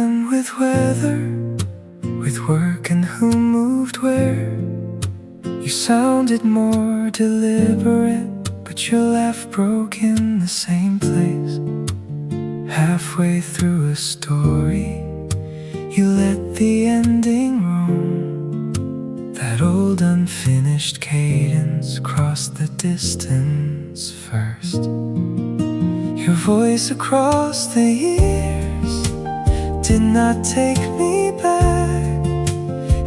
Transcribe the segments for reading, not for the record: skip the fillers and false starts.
and with weather, with work and who moved where. You sounded more deliberate, but your laugh broke in the same place. Halfway through a story, you let the ending roam. That old unfinished cadence crossed the distance first. Your voice across the years did not take me back.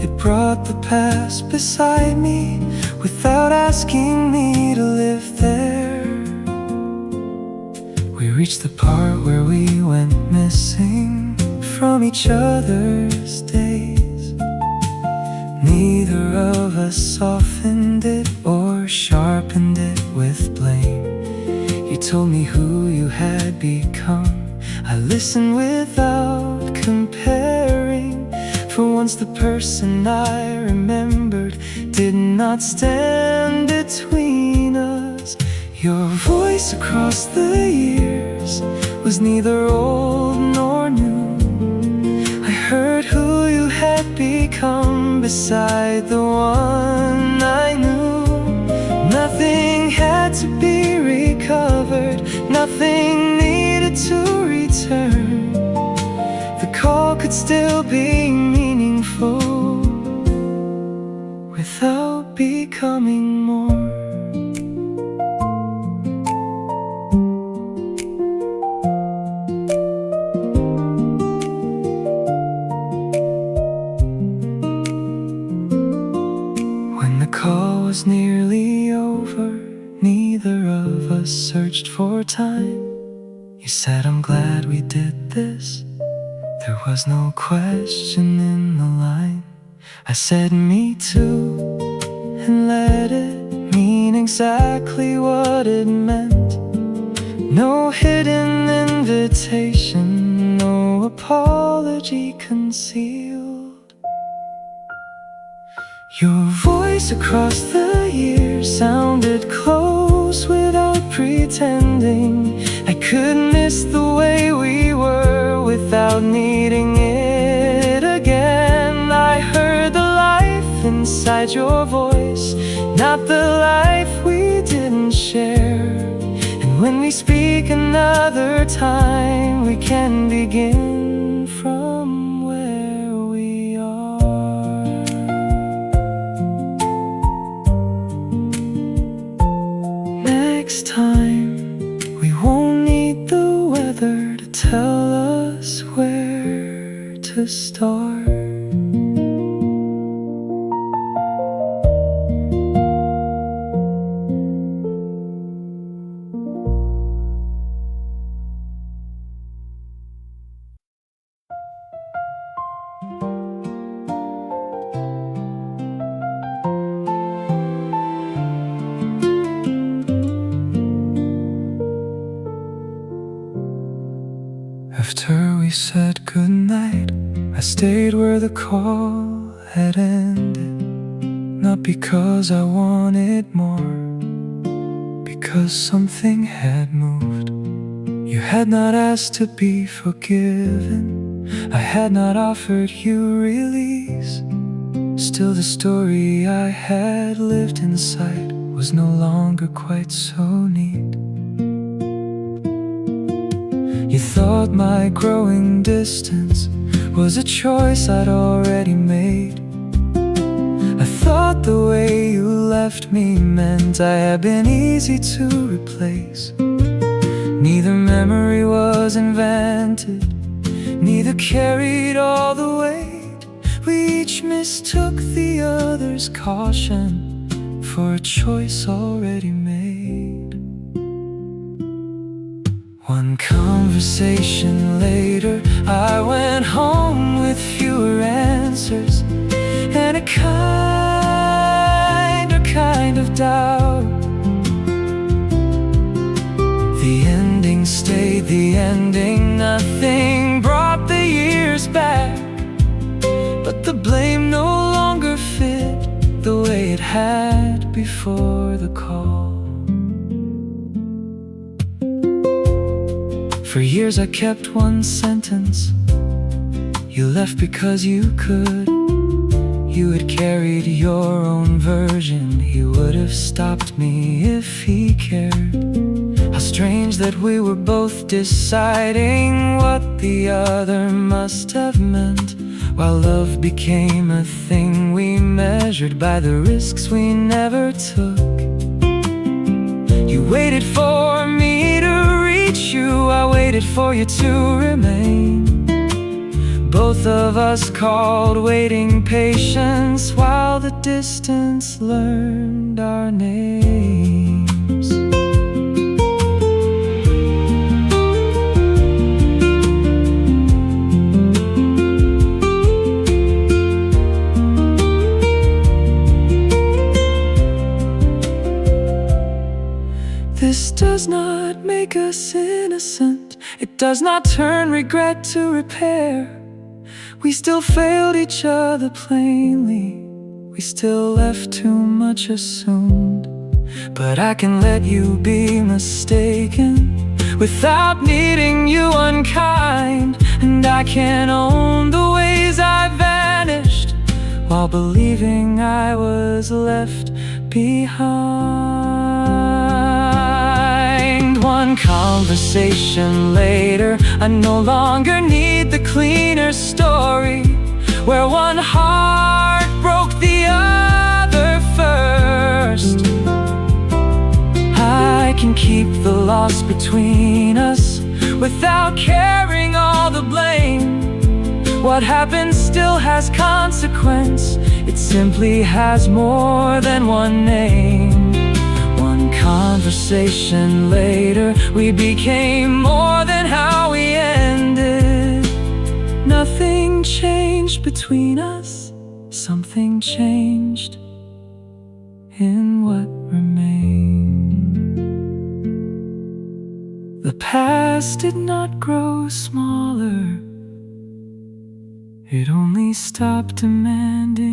It brought the past beside me without asking me to live there. We reached the part where we went missing from each other's days. Neither of us softened it or sharpened it with blame. You told me who you had become. I listened without comparing. For once the person I remembered did not stand between us. Your voice across the years was neither old nor new. I heard who you had become beside the one I knew. Nothing had to be recovered, nothing needed to return. The call could still be meaningful without becoming more. When the call was nearly over, neither of us searched for time. You said, I'm glad we did this. There was no question in the line. I said, me too, and let it mean exactly what it meant. No hidden invitation, no apology concealed. Your voice across the years sounded close without pretending. I could miss the way we were without needing it again. I heard the life inside your voice, not the life we didn't share. And when we speak another time, we can begin from where we are. Next time, we won't need the weather to tell us where to start. After we said goodnight, I stayed where the call had ended. Not because I wanted more, because something had moved. You had not asked to be forgiven, I had not offered you release. Still the story I had lived inside was no longer quite so neat. You thought my growing distance was a choice I'd already made. I thought the way you left me meant I had been easy to replace. Neither memory was invented, neither carried all the weight. We each mistook the other's caution for a choice already made. One conversation later, I went home with fewer answers and a kind of doubt. The ending stayed the ending, nothing brought the years back. But the blame no longer fit the way it had before the call. For years I kept one sentence You left because you could. You had carried your own version. He would have stopped me if he cared. How strange that we were both deciding what the other must have meant, while love became a thing we measured by the risks we never took. You waited for me to reach you, I waited for you to remain. Both of us called waiting patience, while the distance learned our names. This does not make us innocent. It does not turn regret to repair. We still failed each other plainly. We still left too much assumed. But I can let you be mistaken without needing you unkind. And I can own the ways I vanished while believing I was left behind. One conversation later, I no longer need the cleaner story where one heart broke the other first. I can keep the loss between us without carrying all the blame. What happened still has consequence. It simply has more than one name. One conversation later, we became more than how we ended. Nothing changed between us. Something changed in what remained. The past did not grow smaller. It only stopped demanding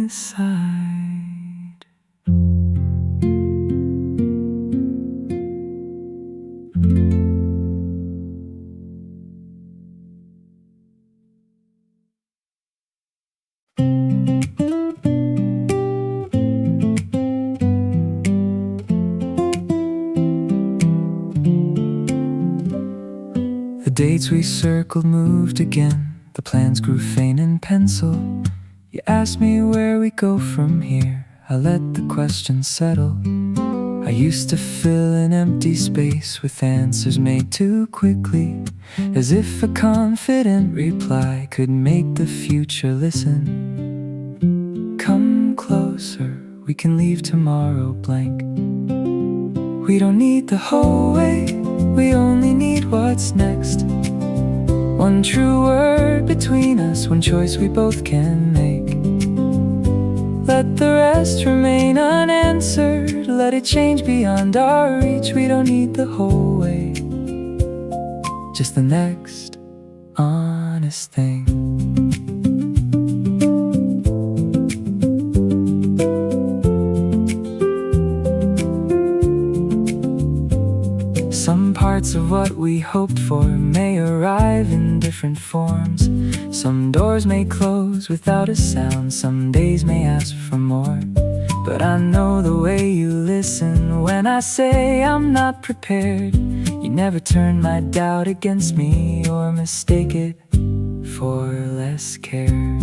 a side. The dates we circled moved again. The plans grew faint in pencil. You asked me where we go from here. I let the question settle. I used to fill an empty space with answers made too quickly, as if a confident reply could make the future listen. Come closer, we can leave tomorrow blank. We don't need the whole way, we only need what's next. One true word between us, one choice we both can make. Let the rest remain unanswered. Let it change beyond our reach. We don't need the whole way, just the next honest thing. Some parts of what we hoped for may arrive in different forms. Some doors may close without a sound. Some days may ask for more. But I know the way you listen when I say I'm not prepared. You never turn my doubt against me or mistake it for less care.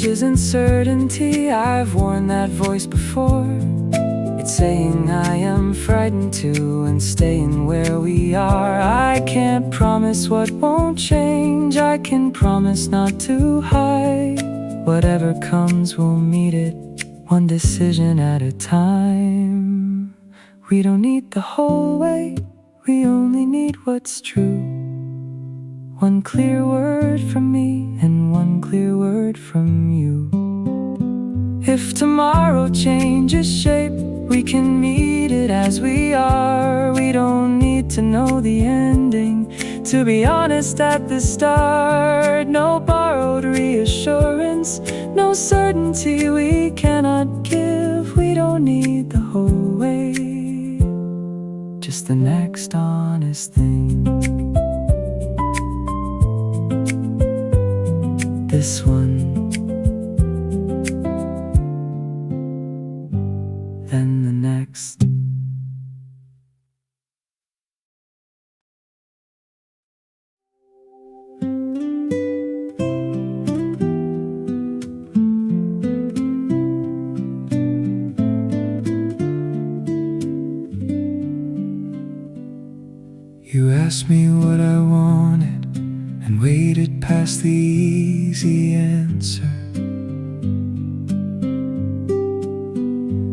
Isn't certainty, I've worn that voice before. It's saying I am frightened too and staying where we are. I can't promise what won't change. I can promise not to hide. Whatever comes, we'll meet it, one decision at a time. We don't need the whole way, we only need what's true. One clear word from me and one clear word from you. If tomorrow changes shape, We can meet it as we are. We don't need to know the ending to be honest at the start. No borrowed reassurance, no certainty we cannot give. We don't need the whole way, just the next honest thing. This one, then the next. You asked me what I wanted and waited past the easy answer.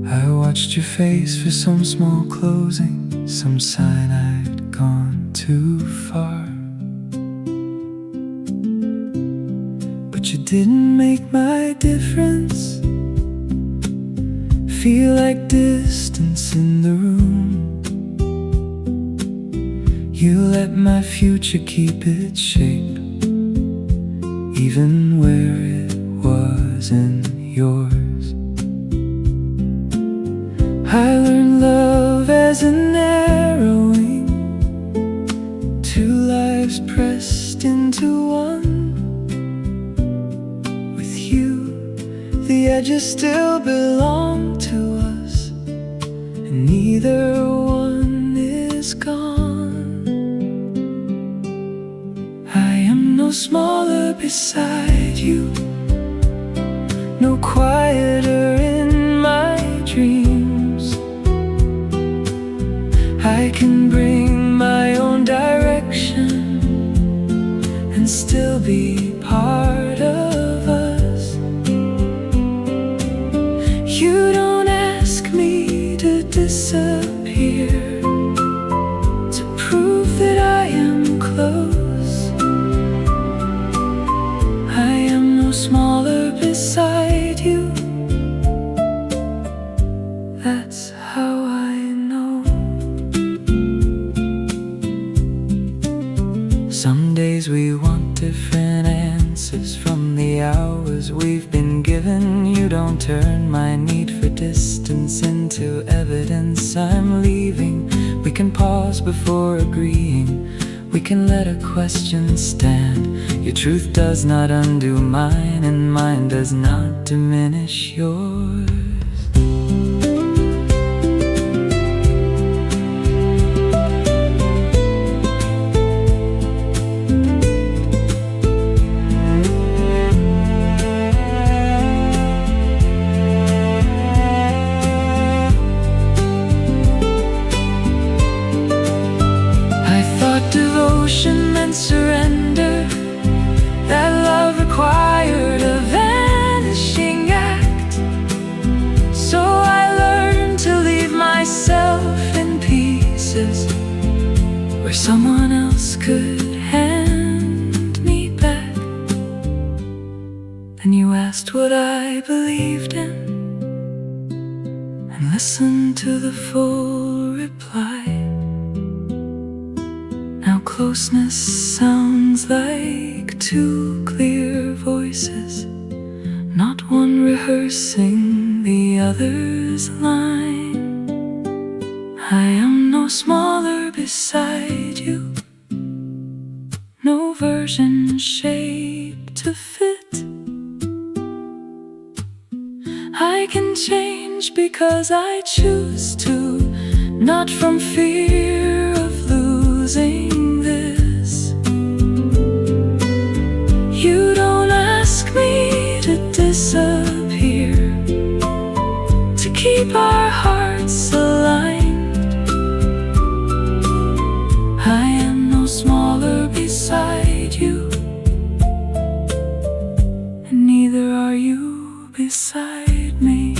I watched your face for some small closing, some sign I'd gone too far. But you didn't make my difference feel like distance in the room. You let my future keep its shape, even where it wasn't yours. I learned love as an arrowing, two lives pressed into one. With you, the edges still belong to us, and neither one is gone. No smaller beside you, no quieter in my dreams. I can bring my own direction and still be part of us. You don't ask me to disappear to prove that I am close. Smaller beside you. That's how I know. Some days we want different answers from the hours we've been given. You don't turn my need for distance into evidence. I'm leaving. We can pause before agreeing. We can let a question stand. Your truth does not undo mine, and mine does not diminish yours. I thought devotion meant surrender, that love required a vanishing act. So I learned to leave myself in pieces where someone else could hand me back. Then you asked what I believed in, and listened to the full reply. Now closeness sounds like two clear voices, not one rehearsing the other's line. I am no smaller beside you, no version shaped to fit. I can change because I choose to, not from fear of losing this. You don't ask me to disappear to keep our hearts aligned. I am no smaller beside you, and neither are you beside me.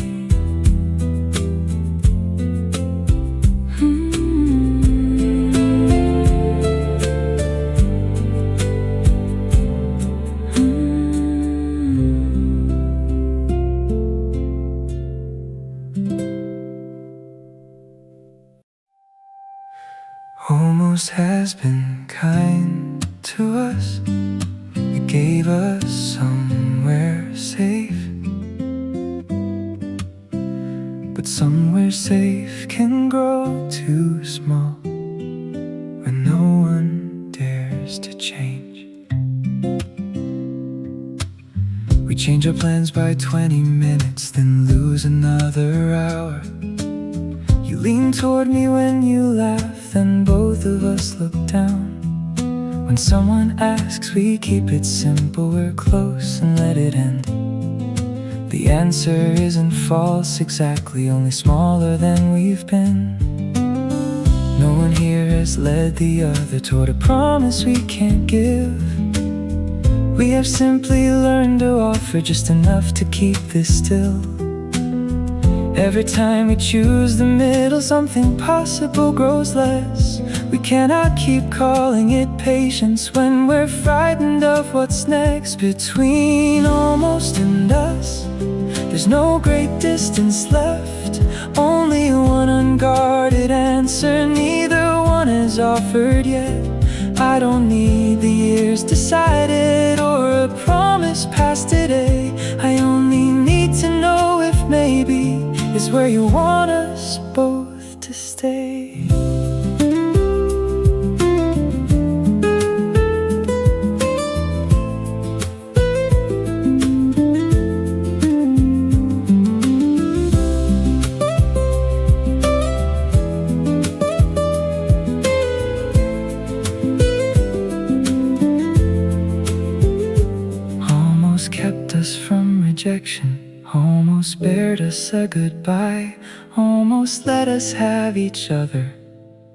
almost has been kind to us. It gave us somewhere safe, but somewhere safe can grow too small when no one dares to change. We change our plans by 20 minutes, then lose another hour. You lean toward me when you laugh, then both of us look down. When someone asks, we keep it simple, we're close and let it end. The answer isn't false exactly, only smaller than we've been. No one here has led the other toward a promise we can't give. We have simply learned to offer just enough to keep this still. Every time we choose the middle, something possible grows less. We cannot keep calling it patience when we're frightened of what's next. Between almost and us, there's no great distance left, only one unguarded answer neither one has offered yet. I don't need the years decided or a promise past today. I only need to know if maybe is where you want us both to stay. Almost kept us from rejection, almost spared us a goodbye, almost let us have each other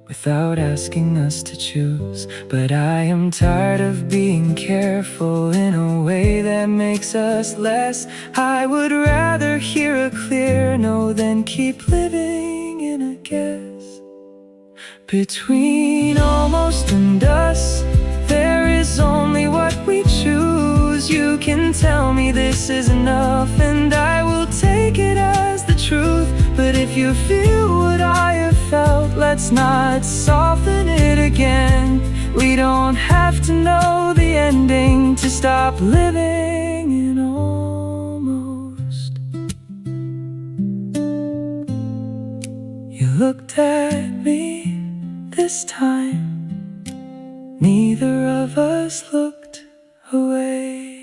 without asking us to choose. But I am tired of being careful in a way that makes us less. I would rather hear a clear no than keep living in a guess. Between almost and us, there is only what we choose. You can tell me this is enough and I will take it as the truth. But if you feel what I have felt, let's not soften it again. We don't have to know the ending to stop living in almost. You looked at me this time, neither of us looked away.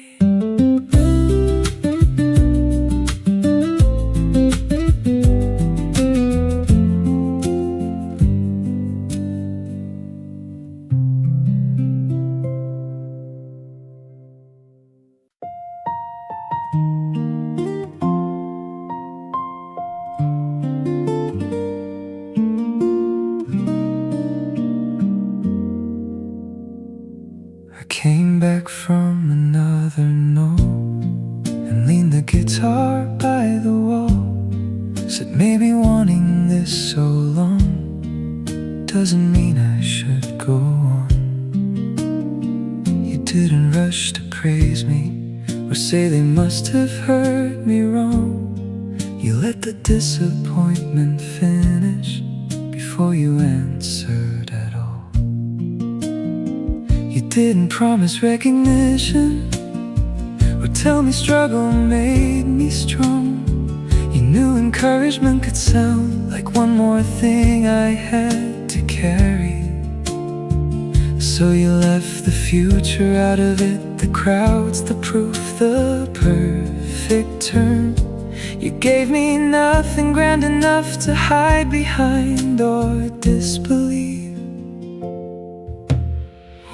I came back from another note and leaned the guitar by the wall. Said maybe wanting this so long doesn't mean I should go on. You didn't rush to praise me or say they must have heard me wrong. You let the disappointment finish before you answered at all. You didn't promise recognition or tell me struggle made me strong. You knew encouragement could sound like one more thing I had to carry. So you left the future out of it, the crowds, the proof, the perfect turn. You gave me nothing grand enough to hide behind or disbelieve.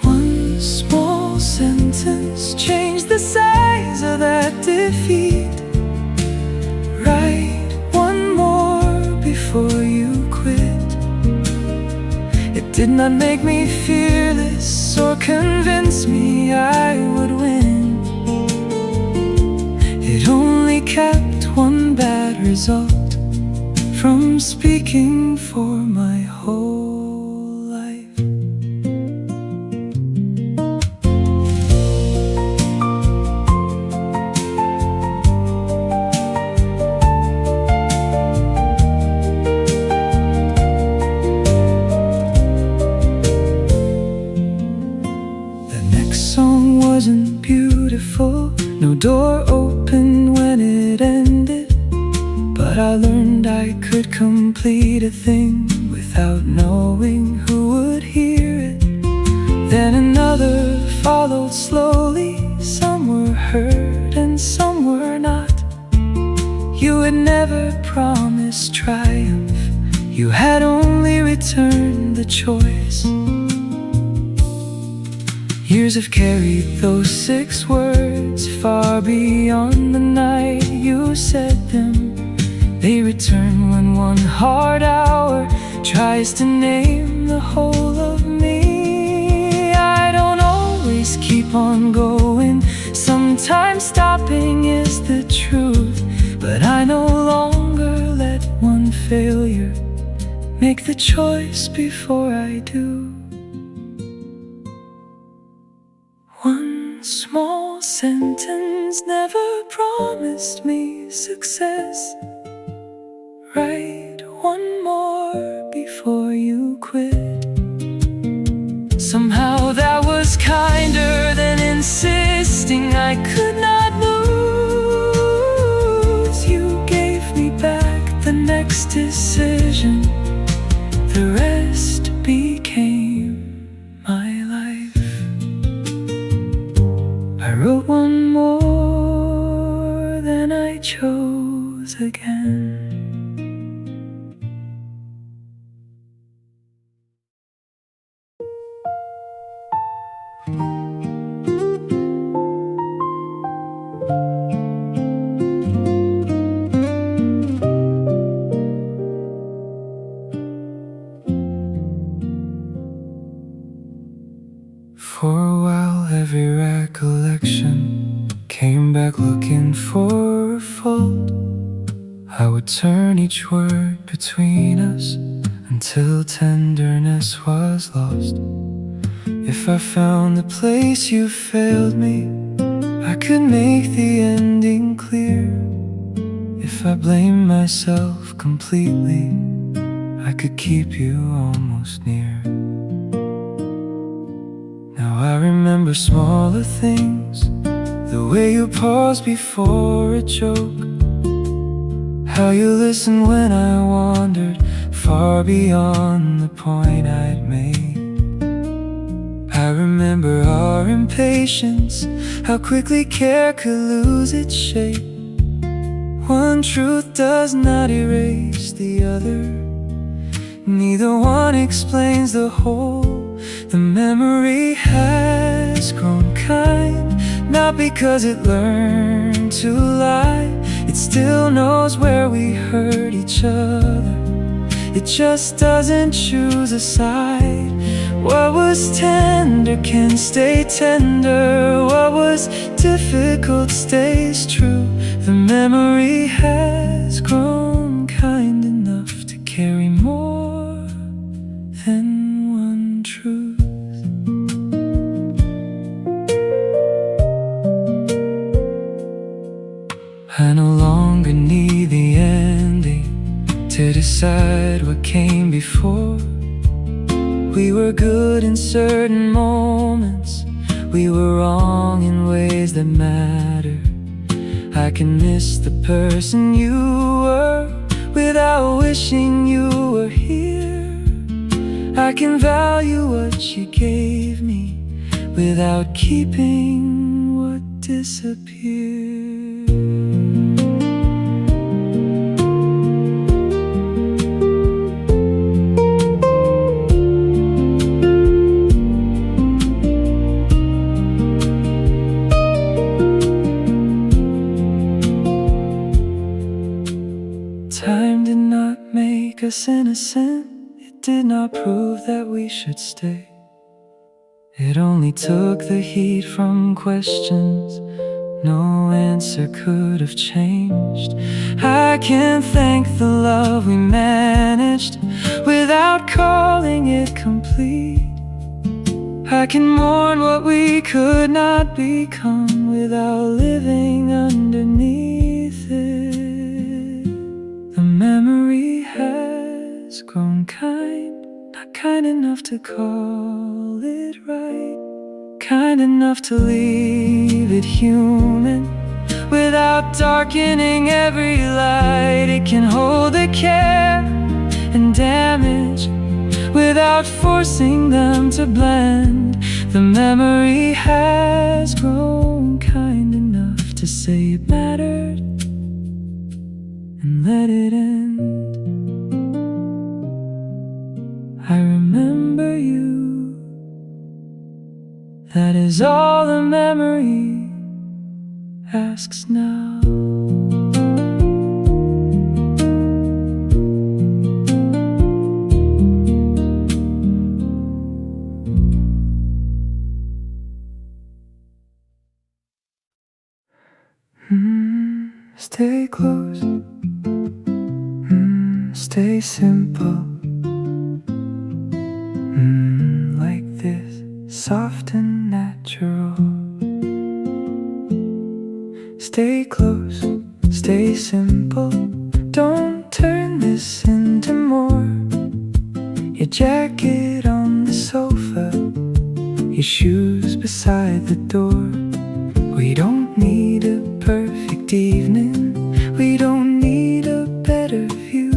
One small sentence changed the size of that defeat. Write one more before you quit. It did not make me fearless or convince me I would win. It only kept one bad result from speaking for my whole life. No door opened when it ended, but I learned I could complete a thing without knowing who would hear it. Then another followed slowly. Some were hurt and some were not. You had never promised triumph, you had only returned the choice. Years have carried those 6 words far beyond the night you said them. They return when one hard hour tries to name the whole of me. I don't always keep on going, sometimes stopping is the truth, but I no longer let one failure make the choice before I do. One small sentence never promised me success. Write one more before you quit. Somehow that was kinder than insisting I could not lose. You gave me back the next decision, the rest became my life. I wrote one more, then I chose again. For a while every recollection came back looking for a fault. I would turn each word between us until tenderness was lost. If I found the place you failed me, I could make the ending clear. If I blamed myself completely, I could keep you almost near. I remember smaller things, the way you paused before a joke, how you listened when I wandered far beyond the point I'd made. I remember our impatience, how quickly care could lose its shape. One truth does not erase the other, neither one explains the whole. The memory has grown kind, not because it learned to lie. It still knows where we hurt each other, it just doesn't choose a side. What was tender can stay tender, what was difficult stays true. The memory has grown kind enough to carry more than one truth. I no longer need the ending to decide what came before. We were good in certain moments, we were wrong in ways that matter. I can miss the person you were without wishing you were here. I can value what you gave me without keeping what disappeared. Time did not make us innocent, it did not prove that we should stay. It only took the heat from questions no answer could have changed. I can thank the love we managed without calling it complete. I can mourn what we could not become without living underneath it. The memory has grown kind, not kind enough to call it right, kind enough to leave it human. Without darkening every light, it can hold the care and damage without forcing them to blend. The memory has grown kind enough to say it mattered and let it end. I remember you. That is all the memory asks now. Stay close, stay simple, like this, soft and natural. Stay close, stay simple, don't turn this into more. Your jacket on the sofa, your shoes beside the door. We don't need a perfect evening, we don't need a better view.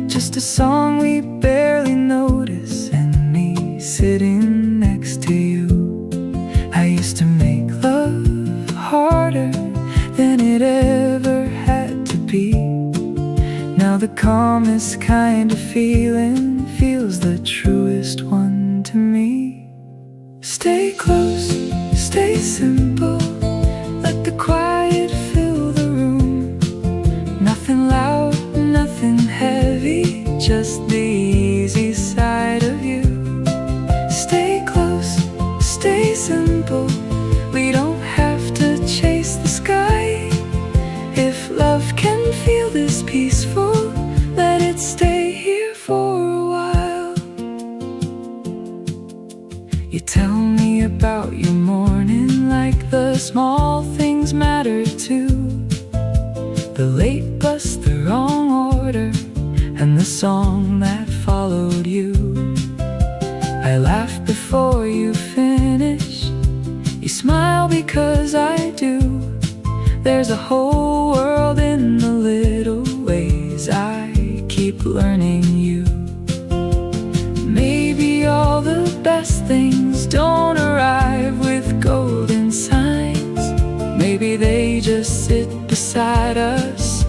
Just a song we barely notice and me sitting next to you. I used to make love harder than it ever had to be. Now the calmest kind of feeling feels the truest one to me. Stay close, stay simple, let the quiet fill the room. Nothing loud, nothing heavy, just the easy side of you. Stay close, stay simple, we don't have to chase the sky. If love can feel this peaceful, let it stay here for a while. You tell me about your morning like the small things matter too. The late bus, the wrong order, and the song that followed you. I laugh before you finish, you smile because I do. There's a whole world in the little ways I keep learning you. Maybe all the best things don't arrive with golden signs. Maybe they just sit beside us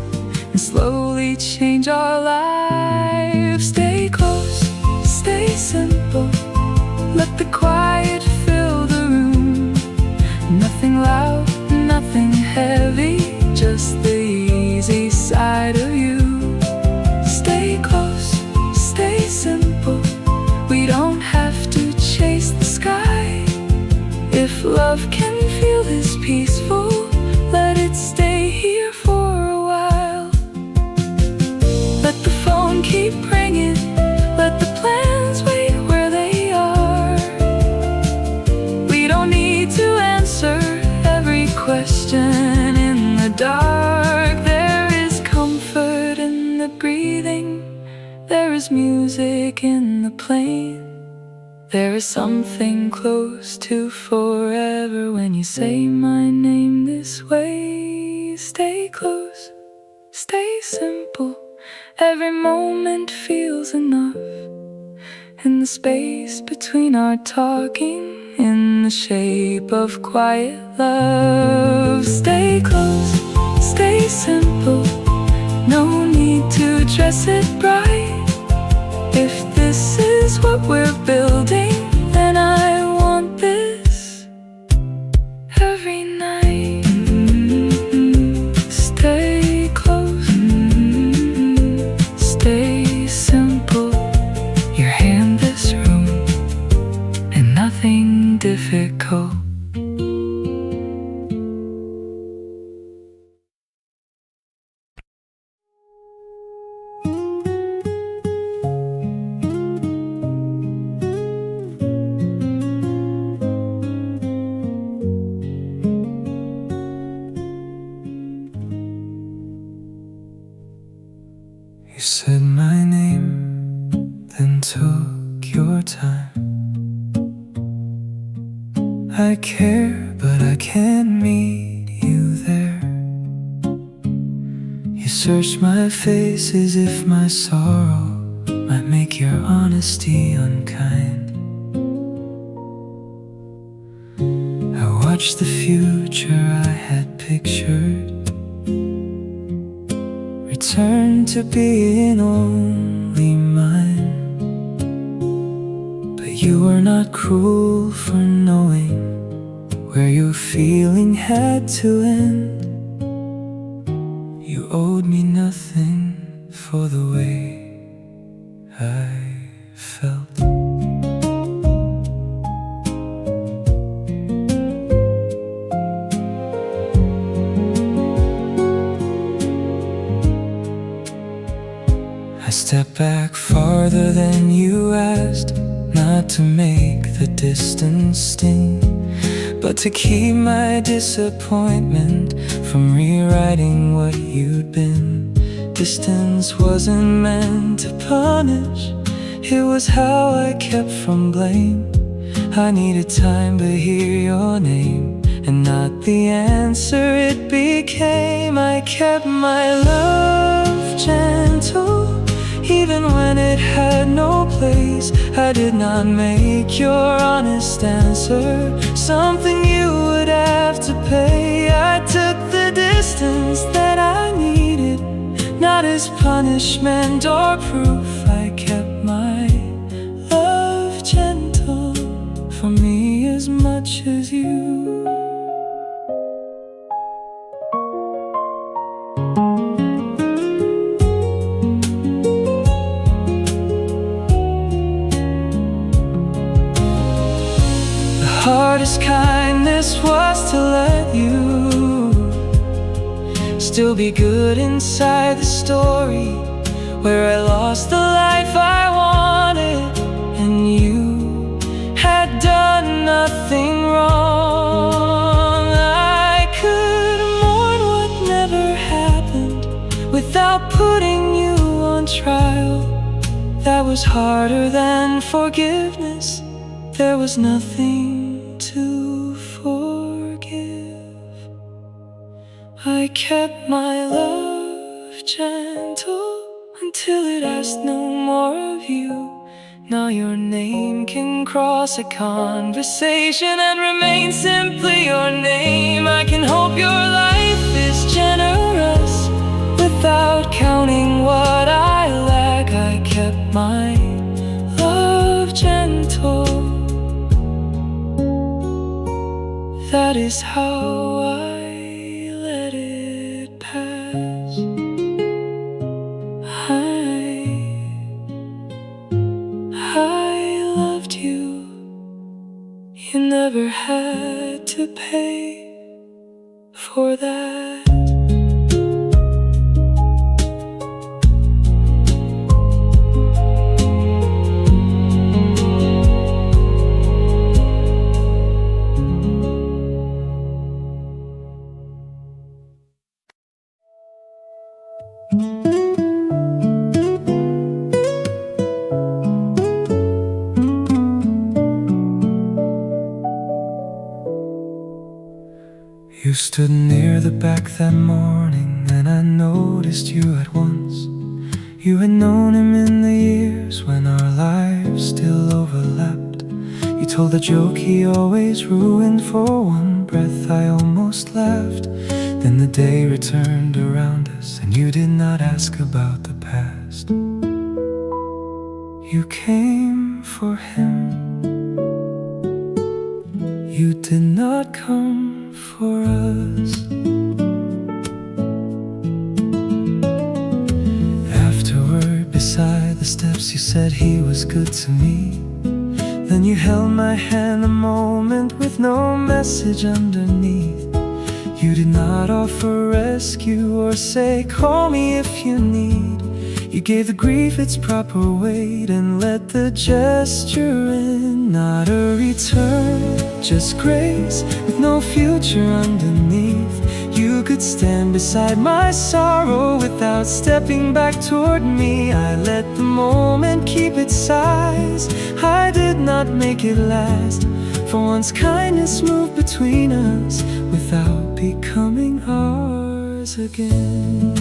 and slowly change our lives. Stay close, stay simple, let the quiet fill the room. Nothing loud, nothing heavy, just the easy side of you. Stay close, stay simple, we don't have to chase the sky. If love can feel this peaceful, let it stay here for a while. Let the phone keep ringing, let the plans wait where they are. We don't need to answer every question in the dark. There is comfort in the breathing, there is music in the plane. There is something close to forever when you say my name this way. Stay close, stay simple, every moment feels enough. In the space between our talking, in the shape of quiet love. Stay close, stay simple, no need to dress it bright. If this is what we're building, then I want this every night. Stay close, stay simple, your hand this room, and nothing difficult. You said my name, then took your time. I care, but I can't meet you there. You search my face as if my sorrow might make your honesty unkind. I watched the future I had pictured return to being only mine. But you were not cruel for knowing where your feeling had to end. You owed me nothing for the way I felt. I stepped back farther than you asked, not to make the distance sting, but to keep my disappointment from rewriting what you'd been. Distance wasn't meant to punish, it was how I kept from blame. I needed time to hear your name, and not the answer it became. I kept my love gentle, even when it had no place. I did not make your honest answer something you would have to pay. I took the distance that I needed, not as punishment or proof. I kept my love gentle, for me as much as you. The hardest kindness was to let you still be good inside the story where I lost the life I wanted, and you had done nothing wrong. I could mourn what never happened without putting you on trial. That was harder than forgiveness. There was nothing to forgive. I kept my love gentle until it asked no more of you. Now your name can cross a conversation and remain simply your name. I can hope your life is generous without counting what I lack. I kept my love gentle. That is how I let it pass. I loved you. You never had to pay for that. You stood near the back that morning, and I noticed you at once. You had known him in the years when our lives still overlapped. You told a joke he always ruined for one breath. I almost laughed. Then the day returned around us, and you did not ask about the past. You came for him. You did not come for us. Afterward, beside the steps, you said he was good to me. Then you held my hand a moment with no message underneath. You did not offer rescue or say, call me if you need. You gave the grief its proper weight and let the gesture in. Not a return, just grace with no future underneath. You could stand beside my sorrow without stepping back toward me. I let the moment keep its size. I did not make it last. For once kindness moved between us without becoming ours again.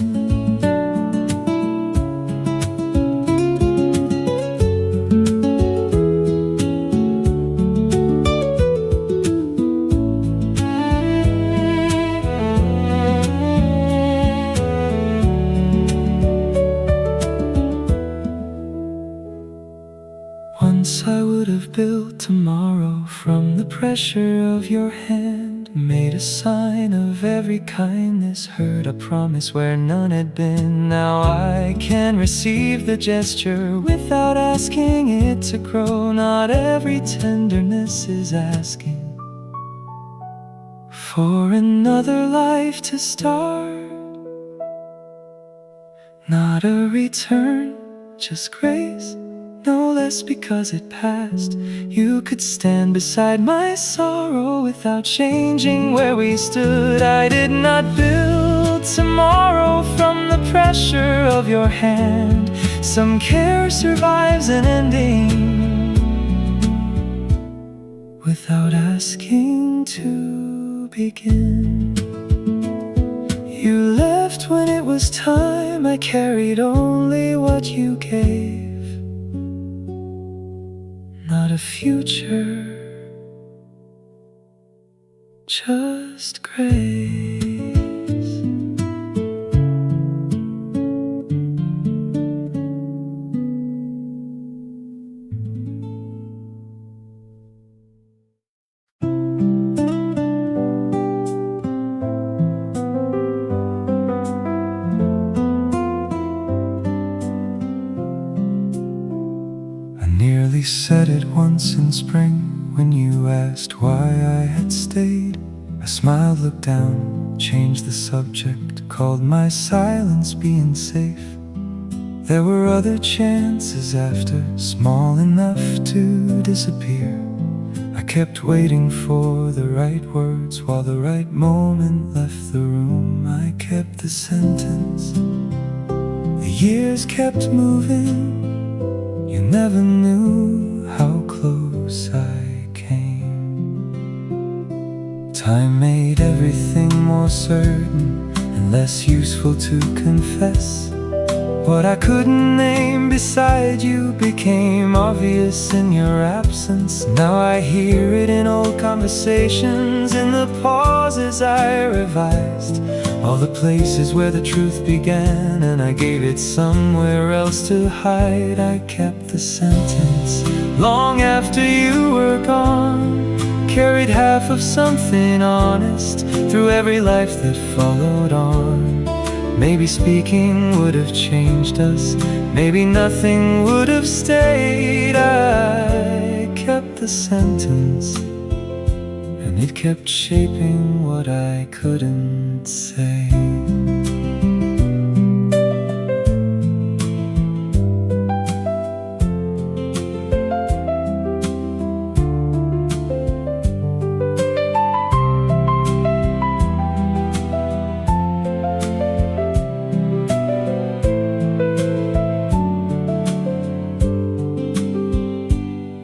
Once I would have built tomorrow from the pressure of your hand, made a sign of every kindness, heard a promise where none had been. Now I can receive the gesture without asking it to grow. Not every tenderness is asking for another life to start. Not a return, just grace. No less because it passed. You could stand beside my sorrow without changing where we stood. I did not build tomorrow from the pressure of your hand. Some care survives an ending without asking to begin. You left when it was time. I carried only what you gave. Not a future, just grace. Said it once in spring when you asked why I had stayed. I smiled, looked down, changed the subject, called my silence being safe. There were other chances after, small enough to disappear. I kept waiting for the right words while the right moment left the room. I kept the sentence. The years kept moving. You never knew how close I came. Time made everything more certain and less useful to confess. What I couldn't name beside you became obvious in your absence. Now I hear it in old conversations, in the pauses I revised. All the places where the truth began, and I gave it somewhere else to hide. I kept the sentence long after you were gone, carried half of something honest through every life that followed on. Maybe speaking would have changed us, maybe nothing would have stayed. I kept the sentence, and it kept shaping what I couldn't say.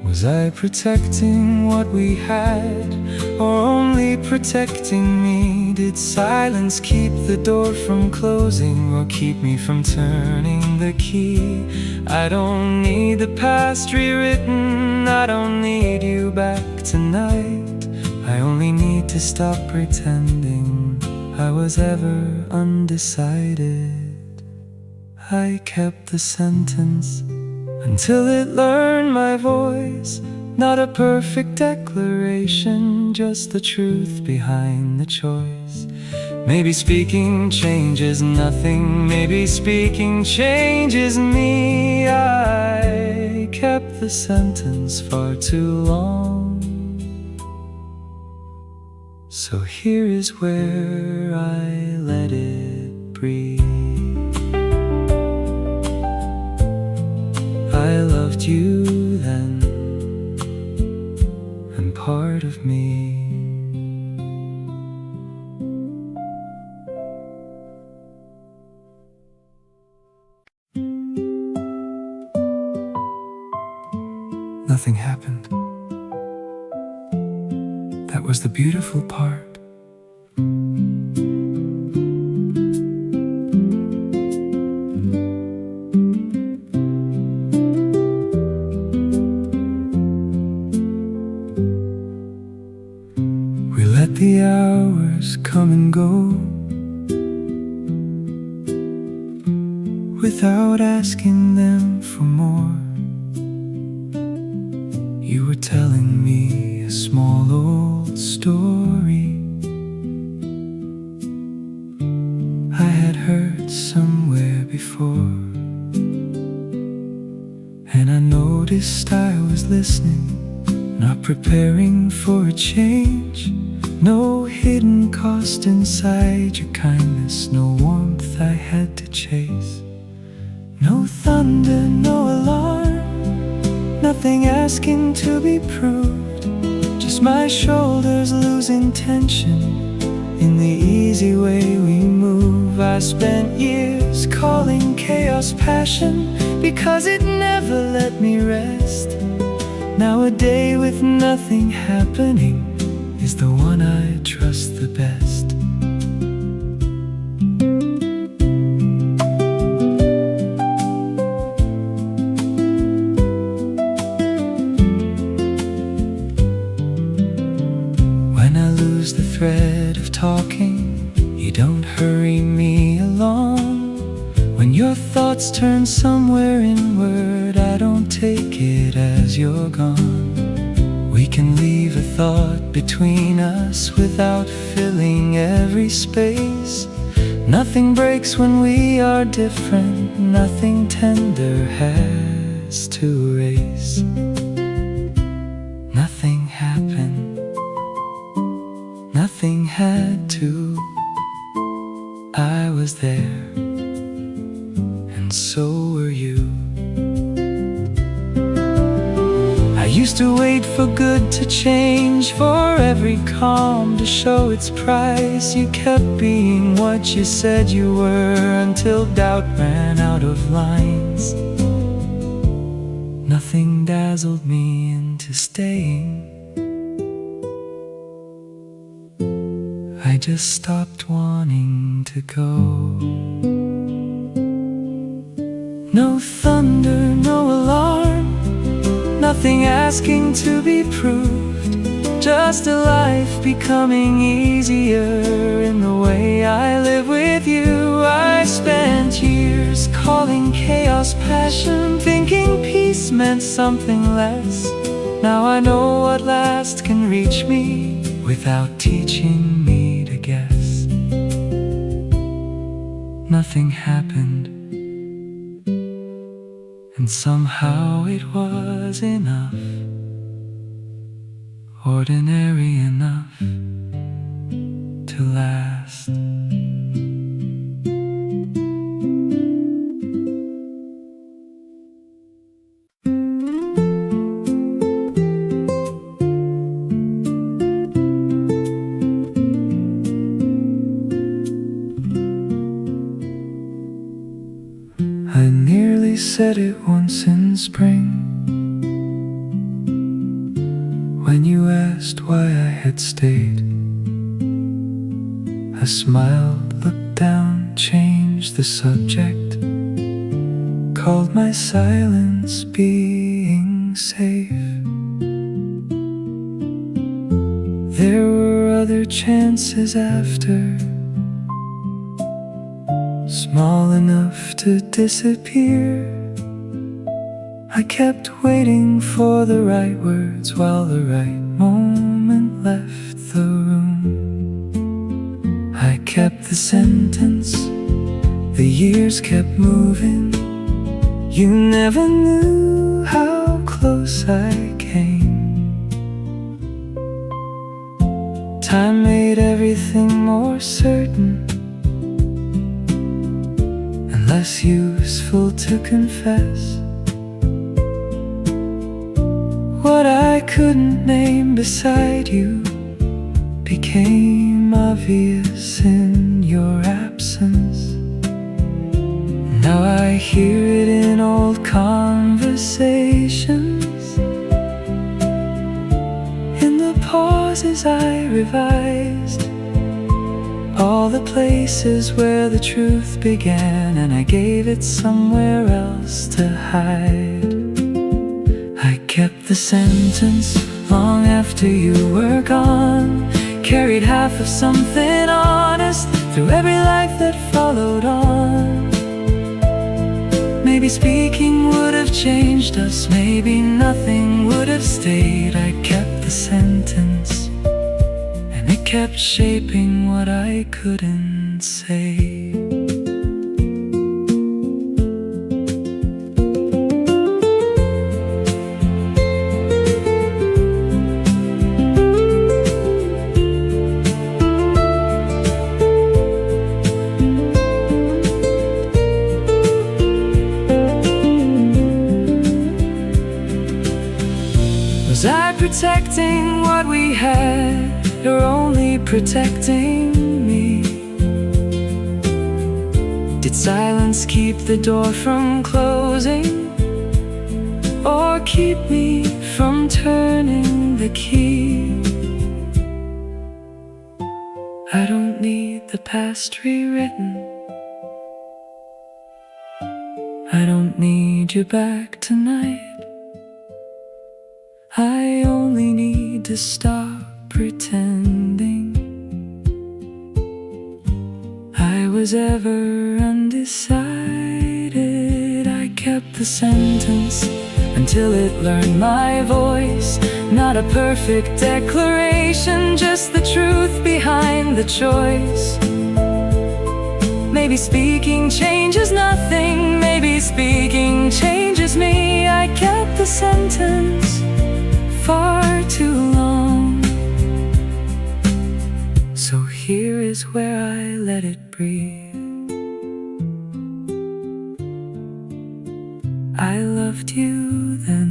Was I protecting what we had, or only protecting me? Did silence keep the door from closing, or keep me from turning the key? I don't need the past rewritten, I don't need you back tonight. I only need to stop pretending I was ever undecided. I kept the sentence until it learned my voice. Not a perfect declaration, just the truth behind the choice. Maybe speaking changes nothing, maybe speaking changes me. I kept the sentence far too long, so here is where I let it breathe. I loved you then, and part of me. Nothing happened. That was the beautiful part. We let the hours come and go without asking them for more. You were telling me a small old story I had heard somewhere before, and I noticed I was listening, not preparing for a change. No hidden cost inside your kindness, no warmth I had to chase. No thunder, no alarm, nothing asking to be proved. Just my shoulders losing tension in the easy way we move. I spent years calling chaos passion because it never let me rest. Now a day with nothing happening is the one I trust the best. When I lose the thread of talking, you don't hurry me along. When your thoughts turn somewhere inward, I don't take it as you're gone. We can leave a thought between us without filling every space. Nothing breaks when we are different, nothing tender has to erase. Nothing happened, nothing had to. I was there, and so were you. I used to wait for good to change, for every calm to show its price. You kept being what you said you were until doubt ran out of lines. Nothing dazzled me into staying. I just stopped wanting to go. No thunder, no alarm, nothing asking to be proved. Just a life becoming easier in the way I live with you. I spent years calling chaos passion, thinking peace meant something less. Now I know what last can reach me without teaching me to guess. Nothing happened, and somehow it was enough. Ordinary enough to last. I nearly said it once in spring, when you asked why I had stayed. I smiled, looked down, changed the subject, called my silence being safe. There were other chances after, small enough to disappear. I kept waiting for the right words while the right moment left the room. I kept the sentence, the years kept moving. You never knew how close I came. Time made everything more certain, and less useful to confess. What I couldn't name beside you became obvious in your absence. Now I hear it in old conversations, in the pause pauses I revised, all the places where the truth began, and I gave it somewhere else to hide. I kept the sentence long after you were gone, carried half of something honest through every life that followed on. Maybe speaking would have changed us, maybe nothing would have stayed. I kept the sentence, and it kept shaping what I couldn't say. Was I protecting what we had, or only protecting me? Did silence keep the door from closing, or keep me from turning the key? I don't need the past rewritten, I don't need you back tonight. I only need to stop pretending I was ever undecided. I kept the sentence until it learned my voice. Not a perfect declaration, just the truth behind the choice. Maybe speaking changes nothing, maybe speaking changes me. I kept the sentence far too long, so here is where I let it breathe. I loved you then,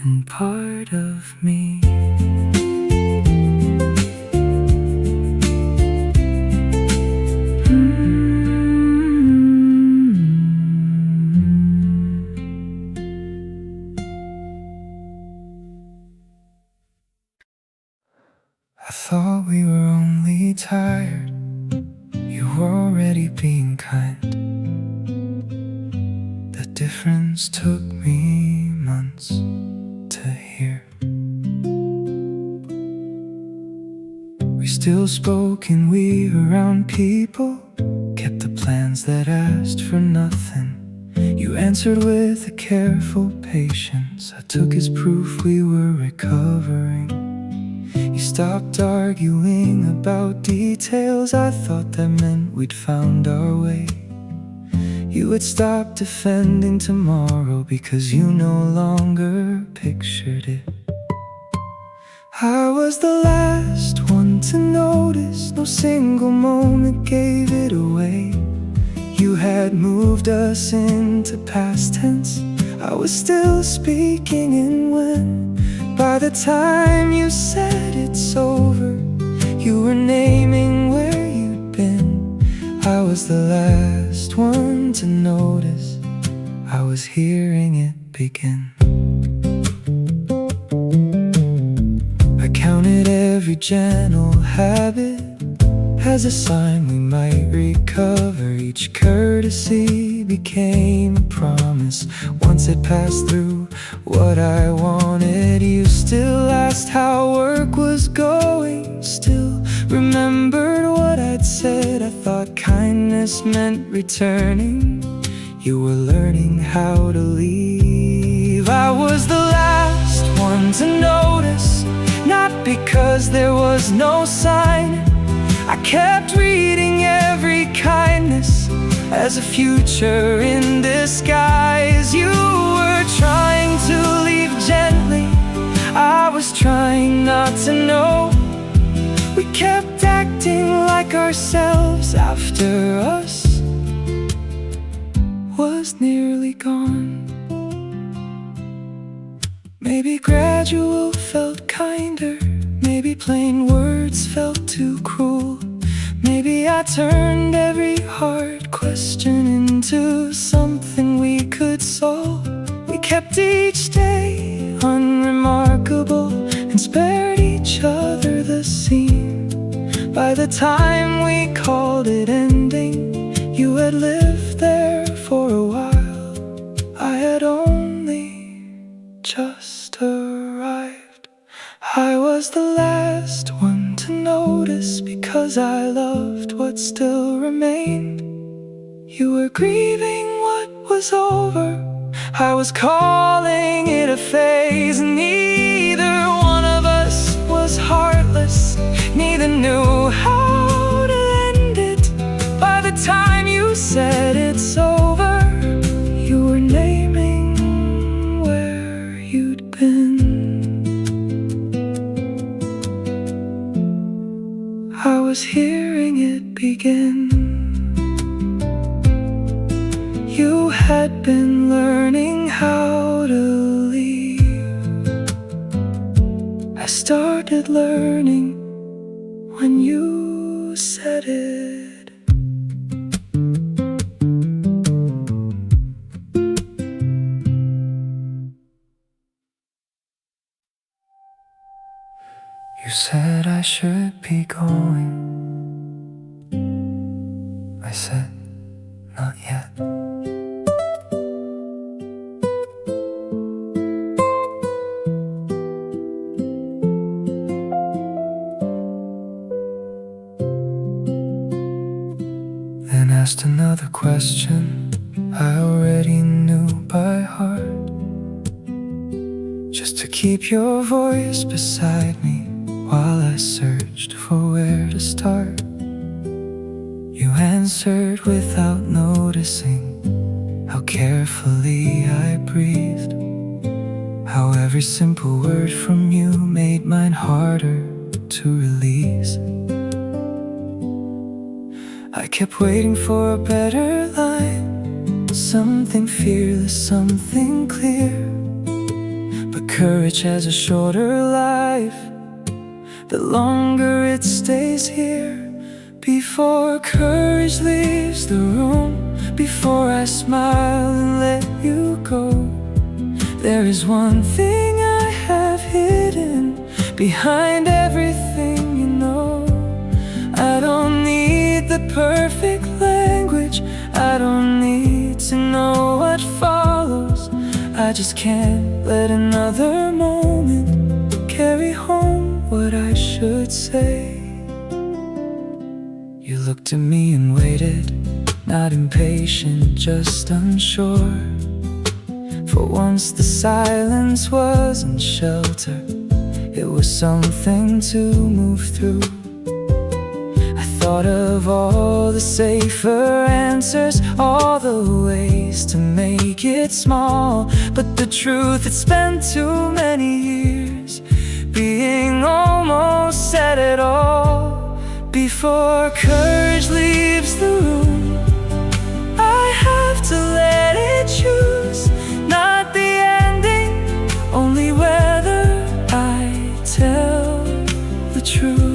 and part of me. I thought we were only tired, you were already being kind. The difference took me months to hear. We still spoke in we around people, kept the plans that asked for nothing. You answered with a careful patience I took as proof we were recovering. You stopped arguing about details, I thought that meant we'd found our way. You would stop defending tomorrow because you no longer pictured it. I was the last one to notice, no single moment gave it away. You had moved us into past tense, I was still speaking in when. By the time you said it's over, you were naming where you'd been. I was the last one to notice, I was hearing it begin. I counted every gentle habit as a sign we might recover. Each courtesy became a promise. Once it passed through what I wanted, you still asked how work was going, still remembered what I'd said. I thought kindness meant returning, you were learning how to leave. I was the last one to notice, not because there was no sign. I kept reading every kindness as a future in disguise. You were trying to leave gently, I was trying not to know. We kept acting like ourselves after us was nearly gone. Maybe gradual felt kinder, maybe plain words felt too cruel. Maybe I turned every hard question into something we could solve. We kept each day unremarkable, and spared each other the scene. By the time we called it ending, you had lived there for a while. I had only just arrived. I was the last one to notice, because I loved what still remained. You were grieving what was over, I was calling it a phase. Neither one of us was heartless, neither knew how to end it. By the time you said it's over, you were naming where you'd been. I was hearing it begin. You had been learning how to leave. I started learning when you said it. You said I should be going. I said, not yet. Then asked another question I already knew by heart, just to keep your voice beside me while I searched for where to start. You answered without noticing how carefully I breathed, how every simple word from you made mine harder to release. I kept waiting for a better line, something fearless, something clear. But courage has a shorter life, the longer it stays here. Before courage leaves the room, before I smile and let you go, there is one thing I have hidden behind everything you know. I don't need the perfect language, I don't need to know what follows. I just can't let another moment carry home what I should say. You looked at me and waited, not impatient, just unsure. For once the silence wasn't shelter, it was something to move through. I thought of all the safer answers, all the ways to make it small. But the truth, it's spent too many years being almost said it all. Before courage leaves the room, I have to let it choose, not the ending, only whether I tell the truth.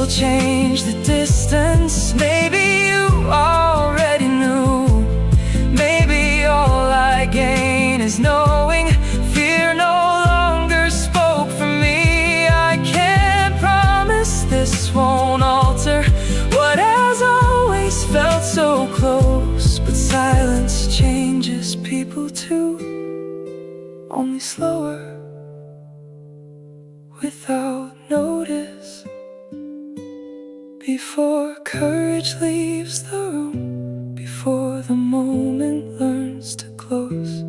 Change the distance, maybe you already knew. Maybe all I gain is knowing fear no longer spoke for me. I can't promise this won't alter what has always felt so close. But silence changes people too, only slower, without notice. Before courage leaves the room, before the moment learns to close,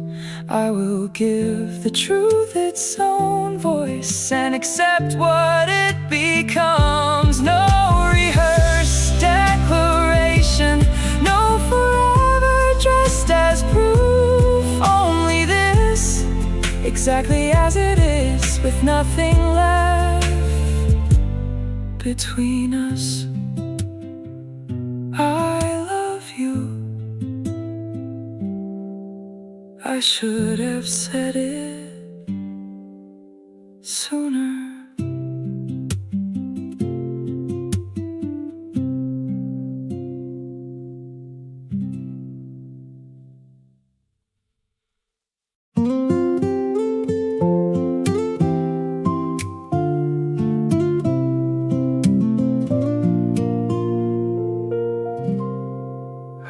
I will give the truth its own voice and accept what it becomes. No rehearsed declaration, no forever dressed as proof. Only this, exactly as it is, with nothing left between us. I love you. I should have said it sooner.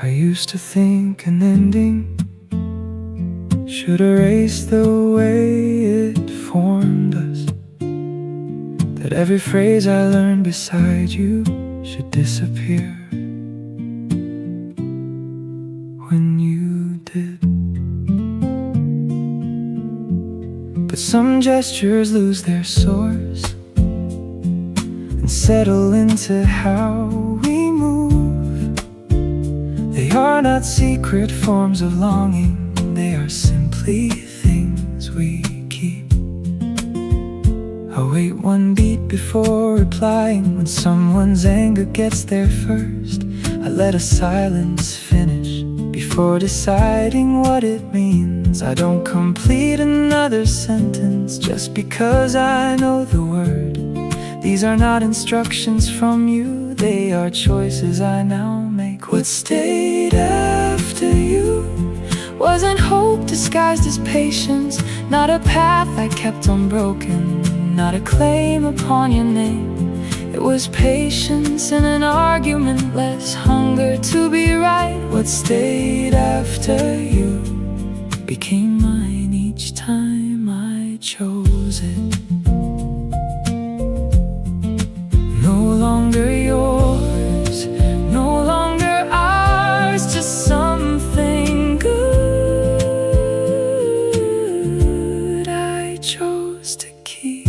I used to think an ending should erase the way it formed us, that every phrase I learned beside you should disappear when you did. But some gestures lose their source and settle into how we move. They are not secret forms of longing, they are simply things we keep. I wait one beat before replying. When someone's anger gets there first, I let a silence finish before deciding what it means. I don't complete another sentence just because I know the word. These are not instructions from you, they are choices I now make. What stayed after you wasn't hope disguised as patience, not a path I kept unbroken, not a claim upon your name. It was patience in an argument, less hunger to be right. What stayed after you became mine each time I chose it. No longer yours, no longer ours, just something good I chose to keep.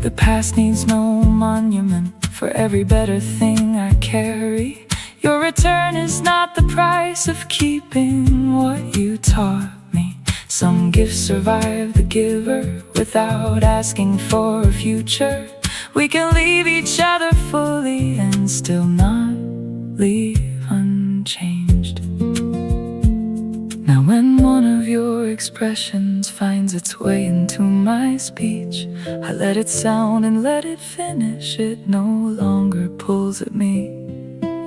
The past needs no monument for every better thing I carry. Your return is not the price of keeping what you taught me. Some gifts survive the giver without asking for a future. We can leave each other fully and still not leave unchanged. Now when one of your expressions finds its way into my speech, I let it sound and let it finish. It no longer pulls at me.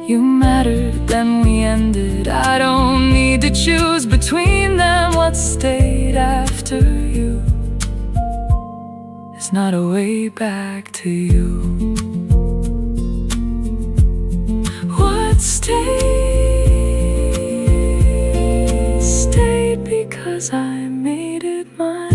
You mattered, then we ended. I don't need to choose between them. What stayed after you is not a way back to you. What stayed because I made it mine.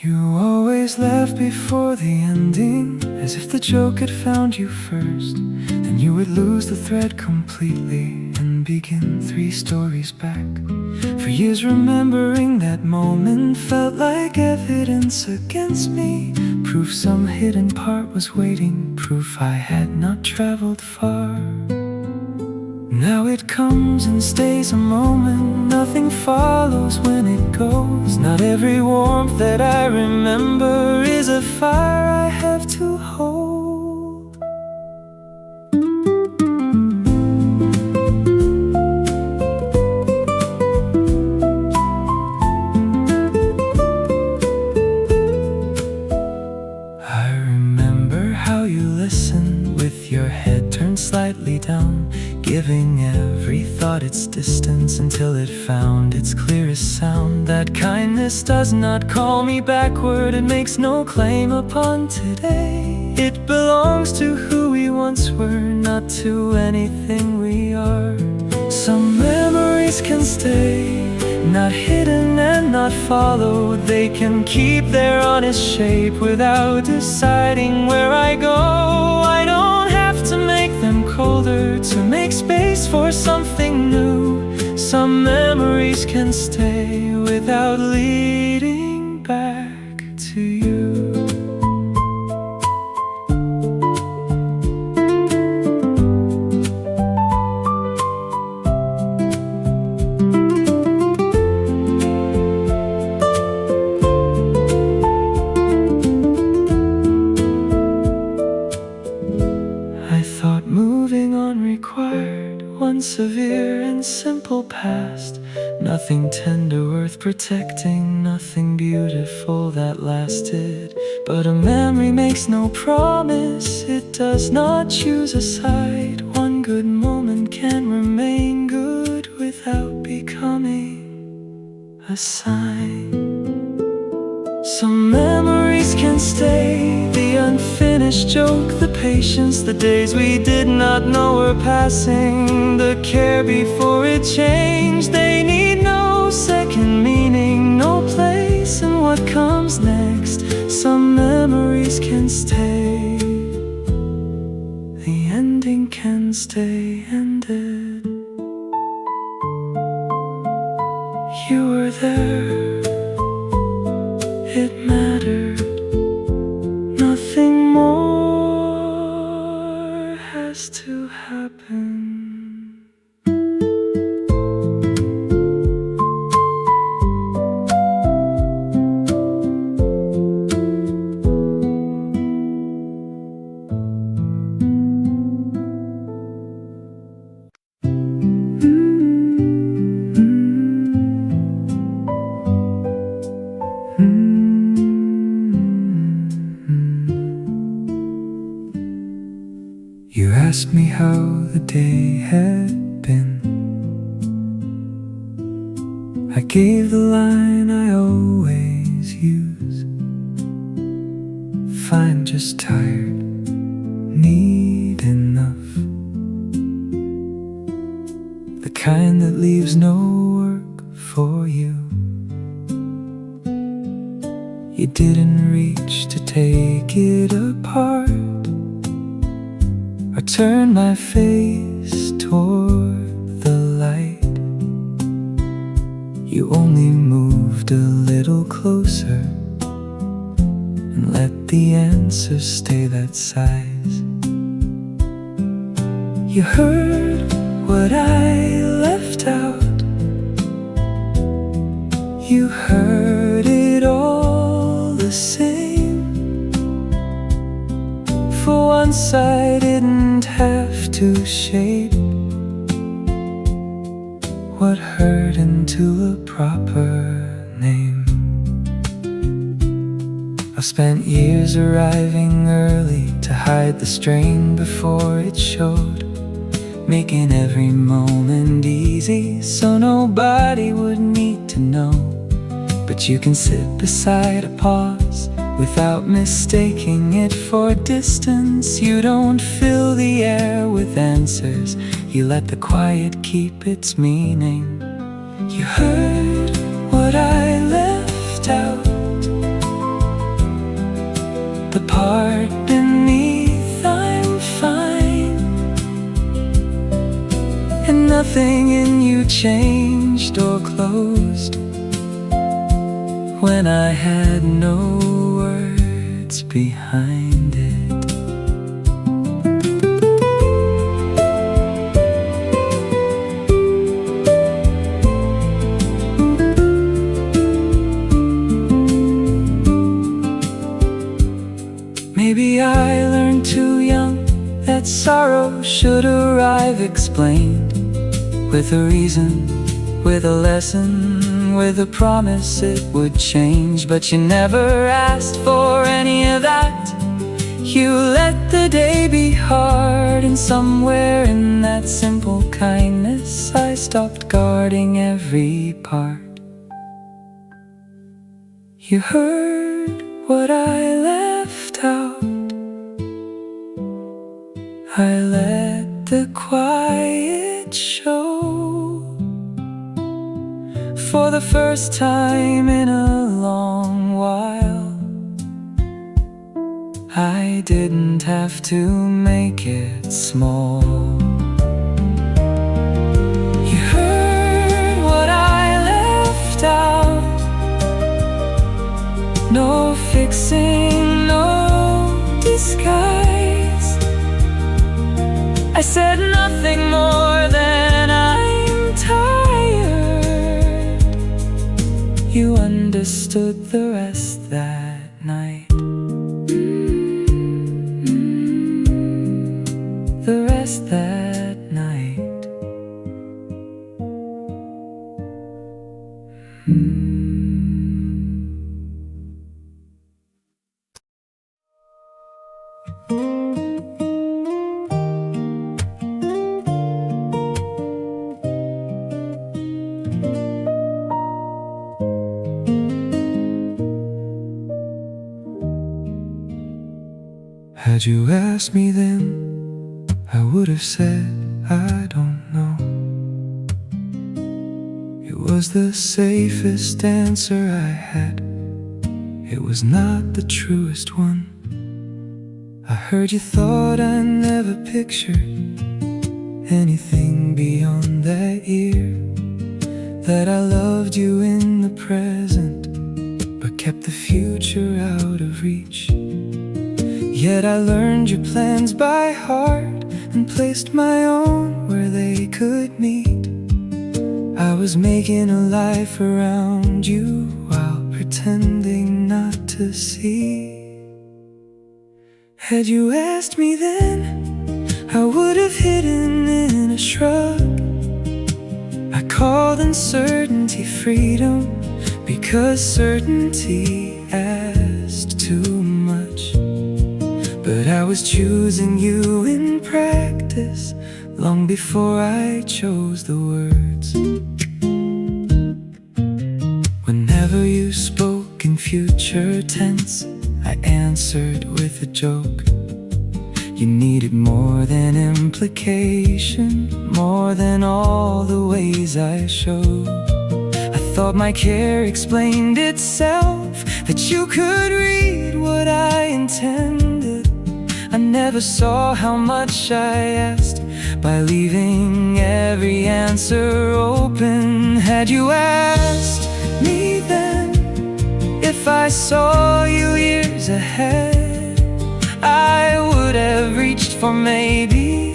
You always left before the ending, as if the joke had found you first. Then you would lose the thread completely and begin 3 stories back. For years remembering that moment felt like evidence against me, proof some hidden part was waiting, proof I had not traveled far. Now it comes and stays a moment, nothing follows when it goes. Not every warmth that I remember is a fire I have to hold. I remember how you listened with your head turned slightly down, giving every thought its distance until it found its clearest sound. That kindness does not call me backward, it makes no claim upon today. It belongs to who we once were, not to anything we are. Some memories can stay, not hidden and not followed. They can keep their honest shape without deciding where I go. I don't have to make them colder to make space for some can stay without leading back to you. I thought moving on required one severe and simple past. Nothing tender worth protecting, nothing beautiful that lasted. But a memory makes no promise, it does not choose a side. One good moment can remain good without becoming a sign. Some memories can stay, the unfinished joke, the patience, the days we did not know were passing, the care before it changed. They need no second meaning, no place in what comes next. Some memories can stay, the ending can stay ended. You were there, it mattered. Nothing more has to happen. You asked me how the day had been. I gave the line I always use. Fine, just tired, need enough. The kind that leaves no work for you. You didn't reach to take it apart or turn my face toward the light. You only moved a little closer and let the answers stay that size. You heard what I left out. You heard it all the same. For once I didn't have to shape what hurt into a proper name. I've spent years arriving early to hide the strain before it showed, making every moment easy so nobody would need to know. But you can sit beside a pause without mistaking it for distance. You don't fill the air with answers, you let the quiet keep its meaning. You heard what I left out, the part beneath I'm fine, and nothing in you changed or closed when I had no words behind it. Maybe I learned too young that sorrow should arrive explained, with a reason, with a lesson, with a promise it would change. But you never asked for any of that. You let the day be hard, and somewhere in that simple kindness I stopped guarding every part. You heard what I left out. I let the quiet show. For the first time in a long while, I didn't have to make it small. You heard what I left relaxing, no disguise. I said nothing more than I'm tired. You understood the rest that night. The rest that night. Had you asked me then, I would have said I don't know. It was the safest answer I had. It was not the truest one. I heard you thought I never pictured anything beyond that year, that I loved you in the present but kept the future out of reach. Yet I learned your plans by heart and placed my own where they could meet. I was making a life around you while pretending not to see. Had you asked me then, I would have hidden in a shrug. I called uncertainty freedom, because certainty asked too much. But I was choosing you in practice long before I chose the words. Whenever you spoke in future tense, I answered with a joke. You needed more than implication, more than all the ways I showed. I thought my care explained itself, that you could read what I intended. I never saw how much I asked by leaving every answer open. Had you asked me then if I saw you years ahead, I would have reached for maybe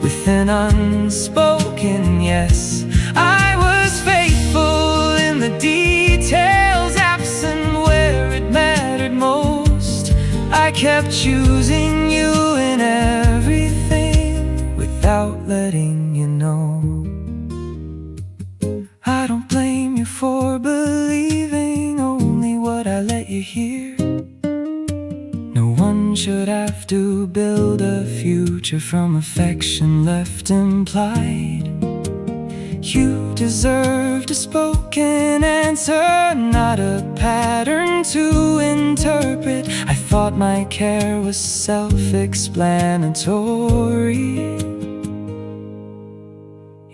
with an unspoken yes. I was faithful in the details, absent where it mattered most. I kept choosing you in everything without letting you know. I don't blame you for believing only what I let you hear. No one should have to build a future from affection left implied. You deserved a spoken answer, not a pattern to interpret. I thought my care was self-explanatory.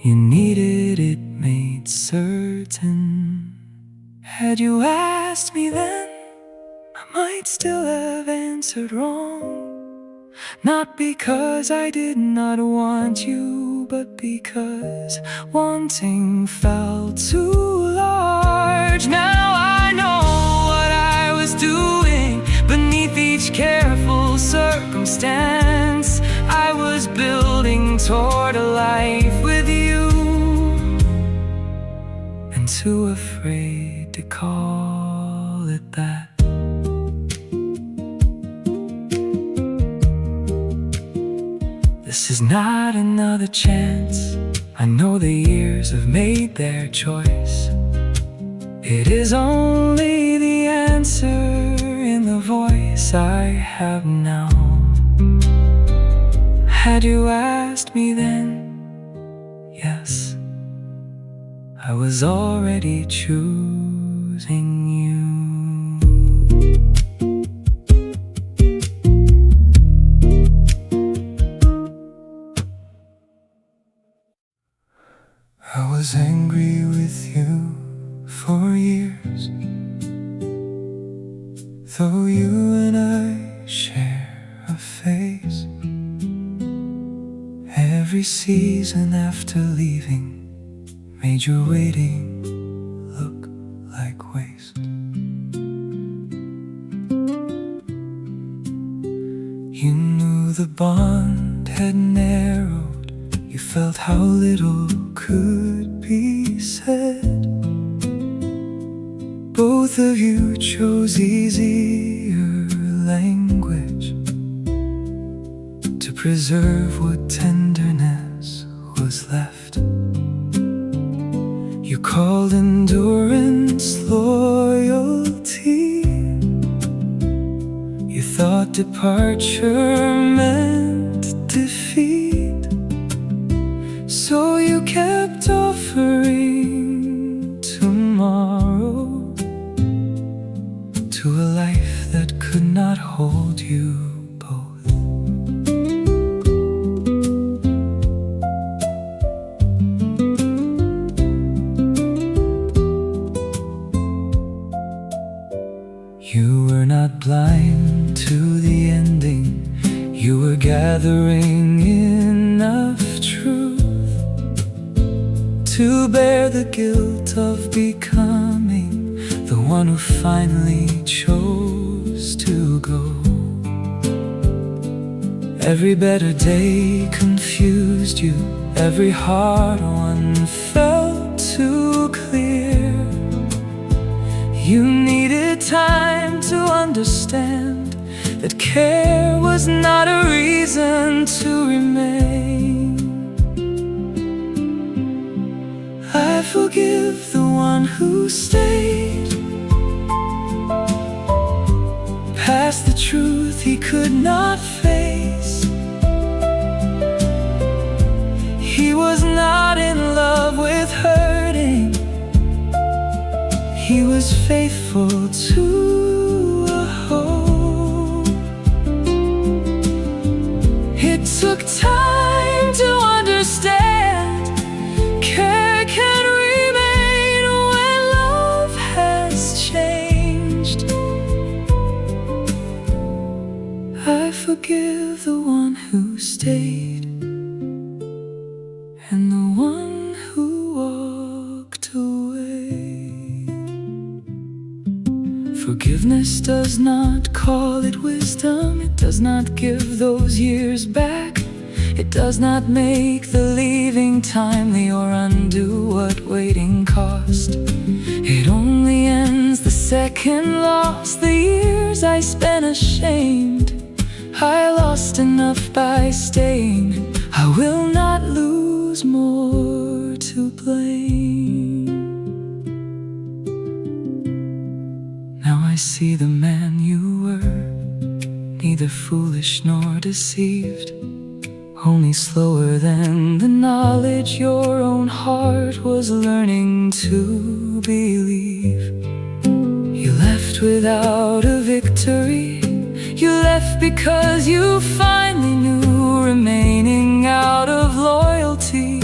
You needed it made certain. Had you asked me then, I might still have answered wrong. Not because I did not want you, but because wanting felt too large. Now I know what I was doing beneath each careful circumstance. I was building toward a life with you, and too afraid to call it that. This is not another chance. I know the years have made their choice. It is only the answer in the voice I have now. Had you asked me then, yes, I was already choosing you. I was angry with you for years, though you and I share a phase. Every season after leaving made your waiting look like waste. bond had narrowed, you felt how little could be said. Both of you chose easier language to preserve what tenderness was left. You called endurance loyalty. You thought departure meant defeat, so you kept offering tomorrow to a life that could not hold you both. You were not blind to the ending. You were gathering enough truth to bear the guilt of becoming the one who finally chose to go. Every better day confused you. Every hard one felt too clear. You needed time to understand that care was not a reason to remain. I forgive the one who stayed past the truth he could not face. He was not in love with hurting. He was faithful to a hope. It took time to understand care can remain when love has changed. I forgive the one who stayed and the one who walked away. Forgiveness does not call it wisdom. It does not give those years back. It does not make the leaving timely or undo what waiting cost. It only ends the second loss. The years I spent ashamed, I lost enough by staying. I will not lose more to blame. Now I see the man you were, neither foolish nor deceived, only slower than the knowledge your own heart was learning to believe. You left without a victory. You left because you finally knew remaining out of loyalty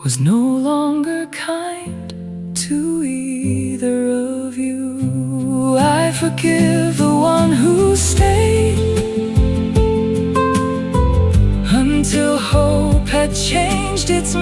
was no longer kind to either of you. I forgive the one who stayed until hope had changed its